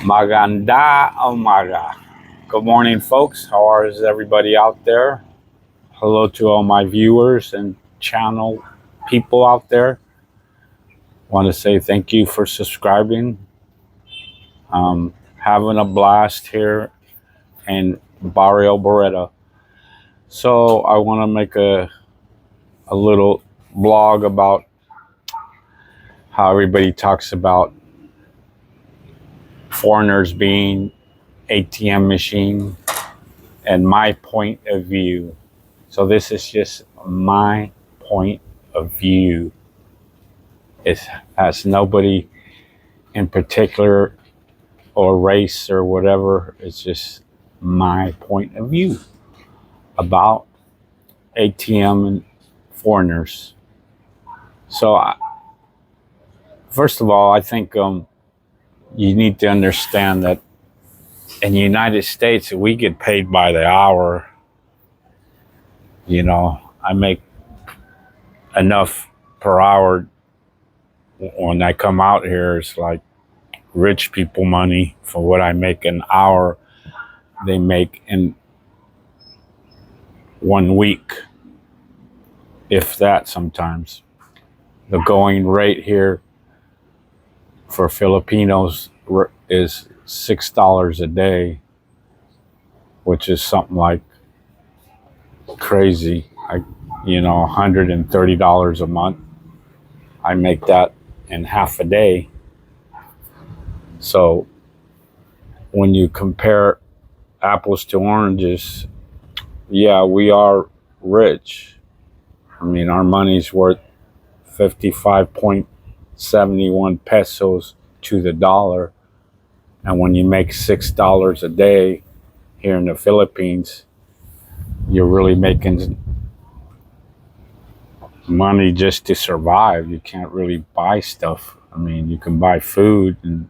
Maganda umaga. Good morning, folks. How is everybody out there? Hello to all my viewers and channel people out there. Want to say thank you for subscribing. Having a blast here in Barrio Beretta. So I want to make a little blog about how everybody talks about foreigners being ATM machine and my point of view. So this is just my point of view. It has nobody in particular or race or whatever. It's just my point of view about ATM and foreigners. So first of all, I think you need to understand that in the United States, we get paid by the hour. You know, I make enough per hour. When I come out here, it's like rich people money for what I make an hour. They make in 1 week, if that. Sometimes the going rate here for Filipinos is $6 a day, which is something like crazy. $130 a month. I make that in half a day. So when you compare apples to oranges, yeah, we are rich. I mean, our money's worth 55.71 pesos to the dollar. And when you make $6 a day here in the Philippines, you're really making money just to survive. You can't really buy stuff. I mean, you can buy food and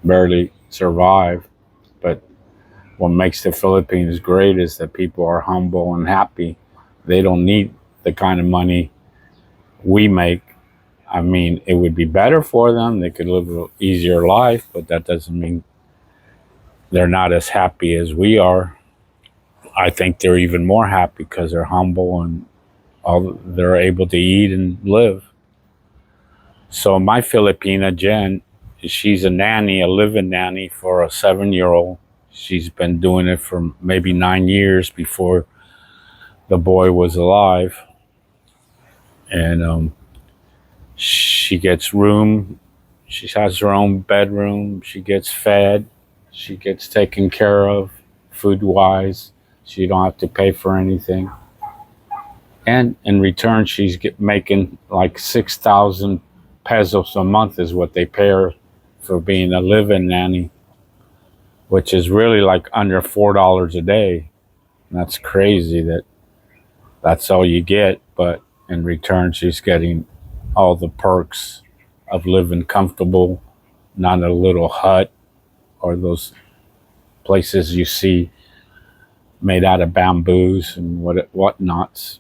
barely survive. But what makes the Philippines great is that people are humble and happy. They don't need the kind of money we make. I mean, it would be better for them. They could live an easier life, but that doesn't mean they're not as happy as we are. I think they're even more happy because they're humble and they're able to eat and live. So my Filipina, Jen, she's a nanny, a living nanny for a 7-year-old. She's been doing it for maybe 9 years before the boy was alive. And she gets room. She has her own bedroom. She gets fed. She gets taken care of food-wise. She don't have to pay for anything. And in return, she's making like 6,000 pesos a month is what they pay her for being a live-in nanny, which is really like under $4 a day. And that's crazy that that's all you get. But in return, she's getting all the perks of living comfortable, not a little hut or those places you see made out of bamboos and whatnots.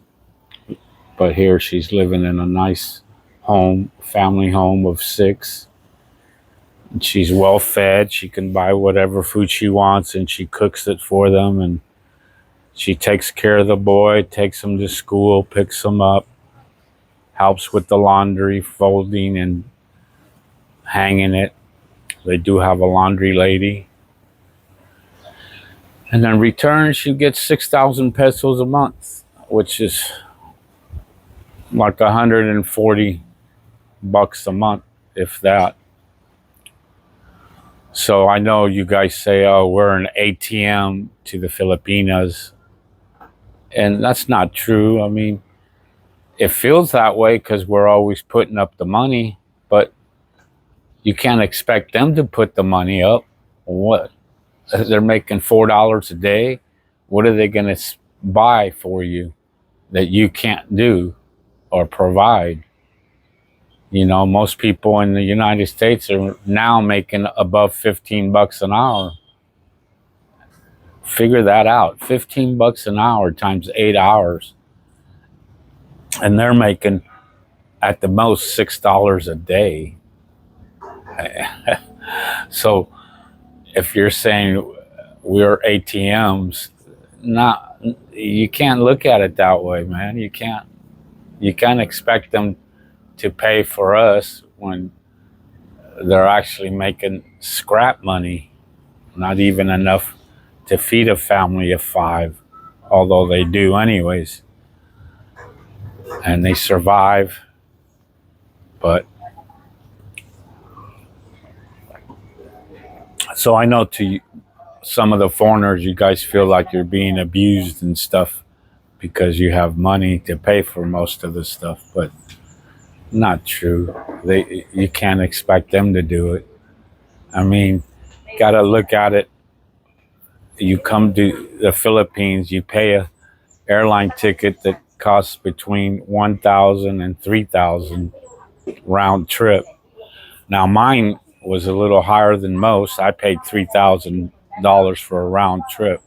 But here she's living in a nice home, family home of 6. And she's well fed. She can buy whatever food she wants and she cooks it for them. And she takes care of the boy, takes him to school, picks him up, helps with the laundry, folding and hanging it. They do have a laundry lady. And in return, she gets 6,000 pesos a month, which is like 140 bucks a month, if that. So I know you guys say, oh, we're an ATM to the Filipinas. And that's not true. I mean, it feels that way because we're always putting up the money, but you can't expect them to put the money up. What? They're making $4 a day. What are they going to buy for you that you can't do or provide? You know, most people in the United States are now making above 15 bucks an hour. Figure that out. 15 bucks an hour times 8 hours. And they're making at the most $6 a day. So if you're saying we're ATMs, not, you can't look at it that way, man. You can't expect them to pay for us when they're actually making scrap money, not even enough to feed a family of five, although they do anyways, and they survive. But so I know to some of the foreigners, you guys feel like you're being abused and stuff because you have money to pay for most of the stuff, but not true. You can't expect them to do it. I mean, gotta look at it. You come to the Philippines, you pay a airline ticket that costs between 1,000 and 3,000 round trip. Now mine was a little higher than most. I paid $3,000 for a round trip.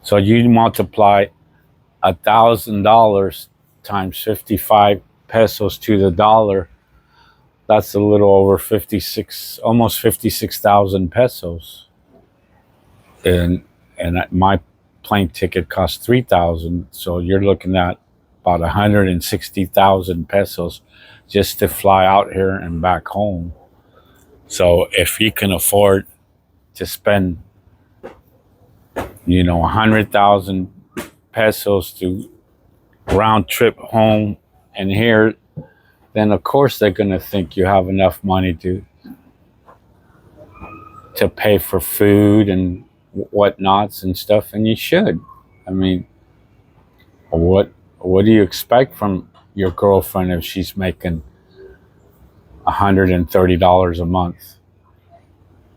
So you multiply $1,000 times 55 pesos to the dollar. That's a little over 56, almost 56,000 pesos. And my plane ticket cost 3,000. So you're looking at about 160,000 pesos just to fly out here and back home. So if you can afford to spend, 100,000 pesos to round trip home and here, then of course they're going to think you have enough money to pay for food and whatnots and stuff, and you should. I mean, what do you expect from your girlfriend if she's making $130 a month,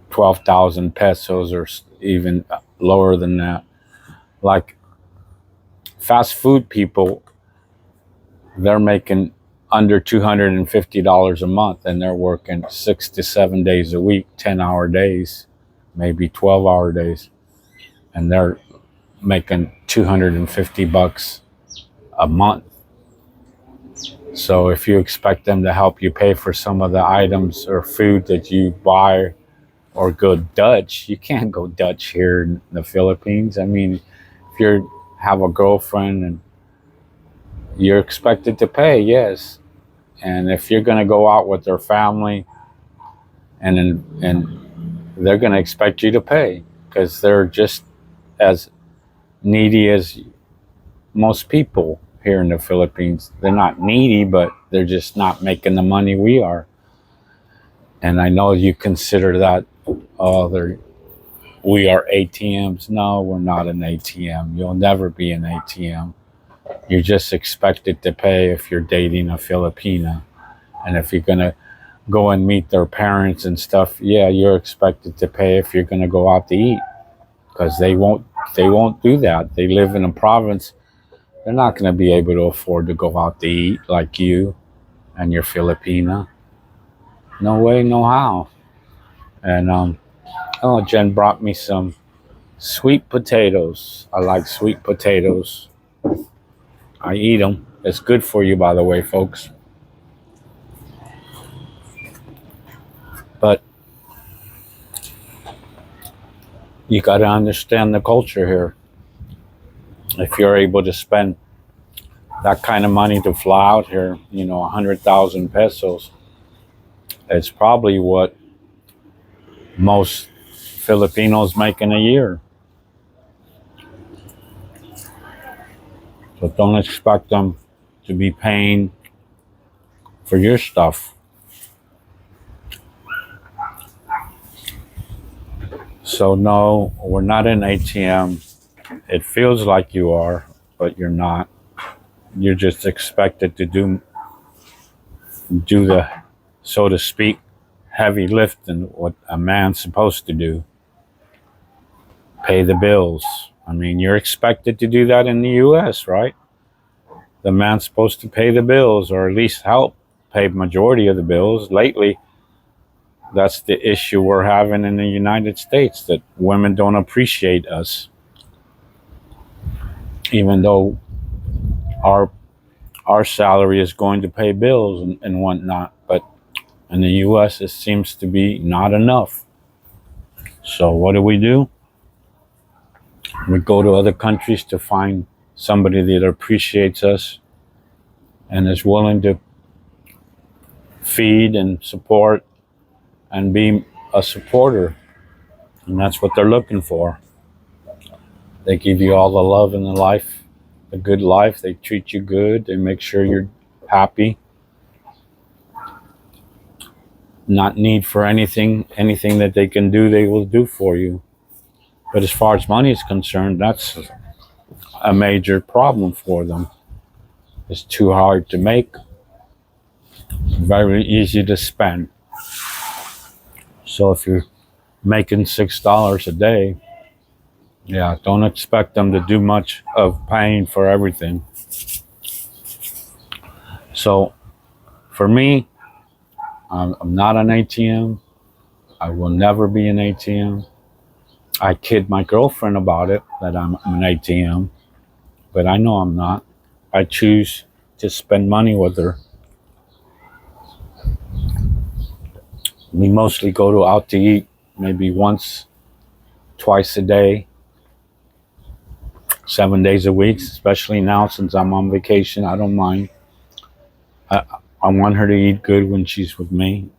12,000 pesos, or even lower than that? Like fast food people, they're making under $250 a month, and they're working 6 to 7 days a week, 10-hour days, maybe 12-hour days, and they're making $250 a month. So if you expect them to help you pay for some of the items or food that you buy, or go Dutch, you can't go Dutch here in the Philippines. I mean, if you have a girlfriend and you're expected to pay, yes. And if you're going to go out with their family, and they're going to expect you to pay because they're just as needy as most people here in the Philippines. They're not needy, but they're just not making the money we are. And I know you consider that, we are ATMs. No, we're not an ATM. You'll never be an ATM. You're just expected to pay if you're dating a Filipina. And if you're going to go and meet their parents and stuff, yeah, you're expected to pay if you're going to go out to eat, because they won't do that. They live in a province. They're not going to be able to afford to go out to eat like you and your Filipina. No way, no how. And Jen brought me some sweet potatoes. I like sweet potatoes. I eat them. It's good for you, by the way, folks. But you got to understand the culture here. If you're able to spend that kind of money to fly out here, 100,000 pesos, it's probably what most Filipinos make in a year. So don't expect them to be paying for your stuff. So no, we're not an ATM. It feels like you are, but you're not. You're just expected to do the, so to speak, heavy lifting, what a man's supposed to do. Pay the bills. I mean, you're expected to do that in the US, right? The man's supposed to pay the bills, or at least help pay majority of the bills. Lately, that's the issue we're having in the United States, that women don't appreciate us, even though our salary is going to pay bills and whatnot. But In the US, it seems to be not enough. So what do? We go to other countries to find somebody that appreciates us and is willing to feed and support and be a supporter. And that's what they're looking for. They give you all the love in the life, a good life. They treat you good. They make sure you're happy. Not need for anything. Anything that they can do, they will do for you. But as far as money is concerned, that's a major problem for them. It's too hard to make, very easy to spend. So if you're making $6 a day, yeah, don't expect them to do much of paying for everything. So for me, I'm not an ATM. I will never be an ATM. I kid my girlfriend about it, that I'm an ATM, but I know I'm not. I choose to spend money with her. We mostly go out to eat, maybe once, twice a day, 7 days a week, especially now since I'm on vacation. I don't mind. I, I want her to eat good when she's with me.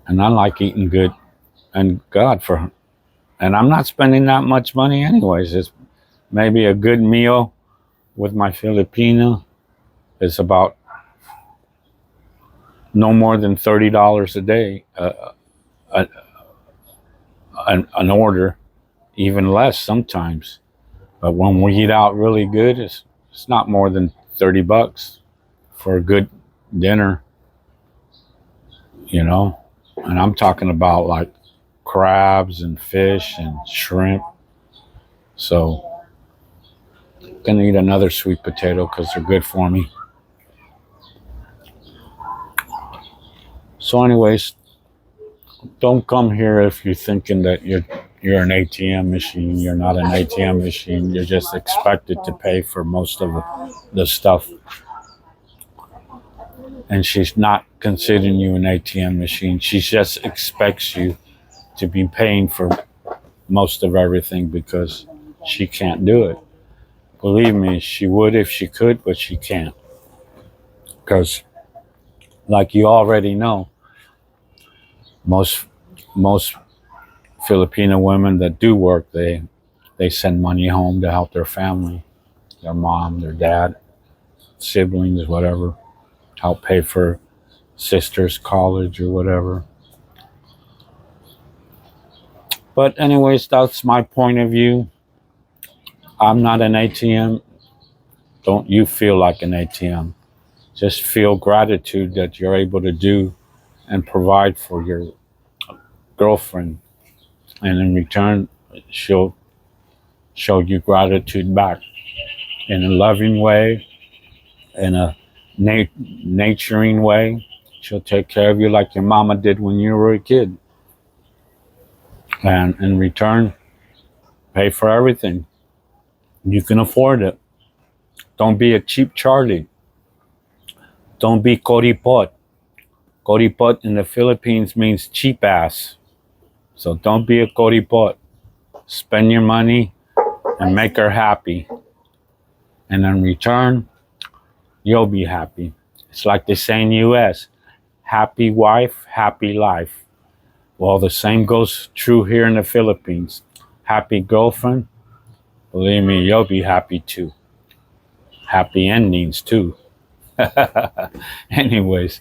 And I like eating good and God for her. And I'm not spending that much money anyways. It's maybe a good meal with my Filipina is about no more than $30 a day, an order, even less sometimes. But when we eat out really good, it's not more than $30 for a good dinner, you know. And I'm talking about like crabs and fish and shrimp. So gonna eat another sweet potato because they're good for me. So, anyways, don't come here if you're thinking that you're an ATM machine. You're not an ATM machine. You're just expected to pay for most of the stuff. And she's not considering you an ATM machine. She just expects you to be paying for most of everything because she can't do it. Believe me, she would if she could, but she can't. Because, like you already know, most most Filipino women that do work, they send money home to help their family, their mom, their dad, siblings, whatever, help pay for sisters' college or whatever. But anyways, that's my point of view. I'm not an ATM. Don't you feel like an ATM. Just feel gratitude that you're able to do and provide for your girlfriend. And in return, she'll show you gratitude back in a loving way, in a nurturing way. She'll take care of you like your mama did when you were a kid. And in return, pay for everything. You can afford it. Don't be a cheap Charlie. Don't be koripot. Koripot in the Philippines means cheap ass. So don't be a koripot. Spend your money and make her happy. And in return, you'll be happy. It's like they say in the US, happy wife, happy life. Well, the same goes true here in the Philippines. Happy girlfriend, believe me, you'll be happy too. Happy endings too. Anyways,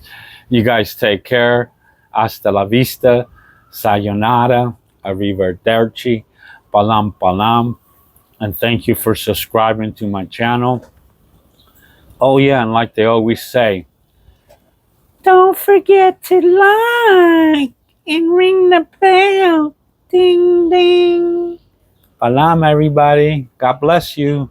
you guys take care. Hasta la vista. Sayonara. Arrivederci. Palam palam. And thank you for subscribing to my channel. Oh yeah, and like they always say, don't forget to like and ring the bell. Ding ding. Palam everybody. God bless you.